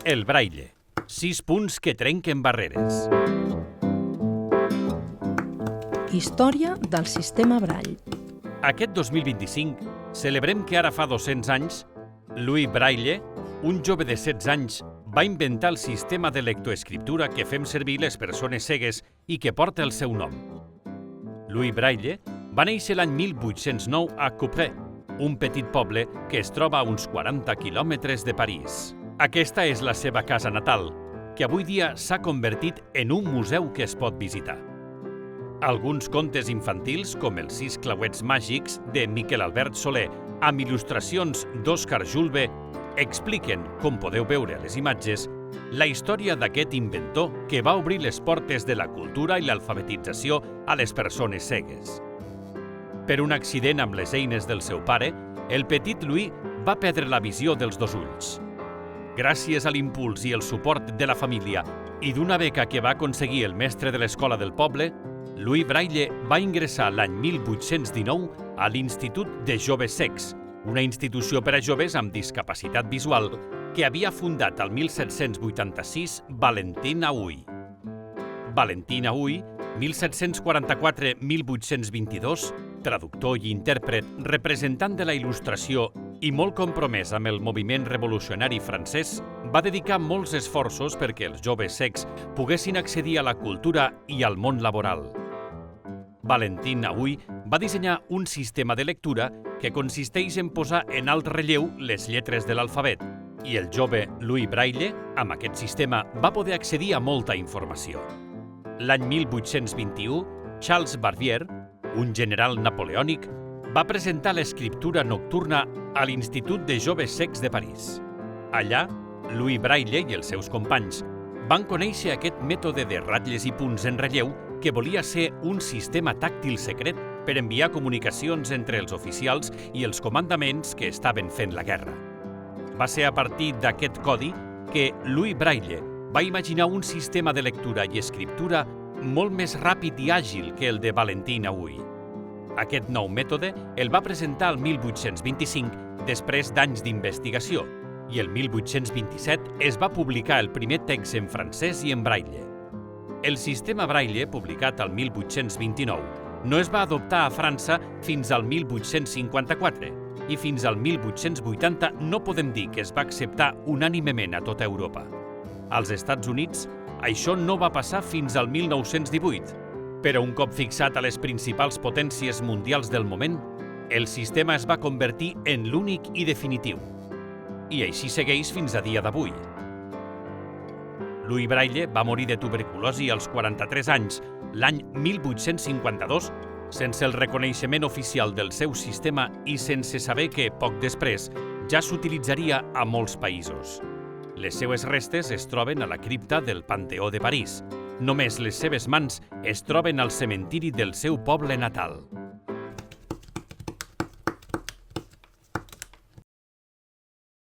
El Braille. 6 punts que trenquen barreres. Història del sistema Braille. Aquest 2025 celebrem que ara fa 200 anys, Louis Braille, un jove de 16 anys, va inventar el sistema de lectoescriptura que fem servir les persones cegues i que porta el seu nom. Louis Braille va néixer l'any 1809 a Couperet, un petit poble que es troba a uns 40 quilòmetres de París. Aquesta és la seva casa natal, que avui dia s'ha convertit en un museu que es pot visitar. Alguns contes infantils, com els 6 clauets màgics de Miquel Albert Soler, amb il·lustracions d'Òscar Julve, expliquen, com podeu veure a les imatges, la història d'aquest inventor que va obrir les portes de la cultura i l'alfabetització a les persones cegues. Per un accident amb les eines del seu pare, el petit Louis va perdre la visió dels 2 ulls. Gràcies a l'impuls i el suport de la família i d'una beca que va aconseguir el mestre de l'escola del poble, Louis Braille va ingressar l'any 1819 a l'Institut de Joves Cecs, una institució per a joves amb discapacitat visual que havia fundat el 1786 Valentin Ahuy. Valentin Ahuy, 1744-1822, traductor i intèrpret, representant de la il·lustració i molt compromès amb el moviment revolucionari francès, va dedicar molts esforços perquè els joves cecs poguessin accedir a la cultura i al món laboral. Valentin Ahuy va dissenyar un sistema de lectura que consisteix en posar en alt relleu les lletres de l'alfabet, i el jove Louis Braille, amb aquest sistema, va poder accedir a molta informació. L'any 1821, Charles Barbier, un general napoleònic, va presentar l'escriptura nocturna a l'Institut de Joves Cecs de París. Allà, Louis Braille i els seus companys van conèixer aquest mètode de ratlles i punts en relleu que volia ser un sistema tàctil secret per enviar comunicacions entre els oficials i els comandaments que estaven fent la guerra. Va ser a partir d'aquest codi que Louis Braille va imaginar un sistema de lectura i escriptura molt més ràpid i àgil que el de Valentin Ahuy. Aquest nou mètode el va presentar el 1825 després d'anys d'investigació i el 1827 es va publicar el primer text en francès i en braille. El sistema Braille, publicat al 1829, no es va adoptar a França fins al 1854 i fins al 1880 no podem dir que es va acceptar unànimement a tota Europa. Als Estats Units, això no va passar fins al 1918, però un cop fixat a les principals potències mundials del moment, el sistema es va convertir en l'únic i definitiu. I així segueix fins a dia d'avui. Louis Braille va morir de tuberculosi als 43 anys, l'any 1852, sense el reconeixement oficial del seu sistema i sense saber que, poc després, ja s'utilitzaria a molts països. Les seues restes es troben a la cripta del Panteó de París. Només les seves mans es troben al cementiri del seu poble natal.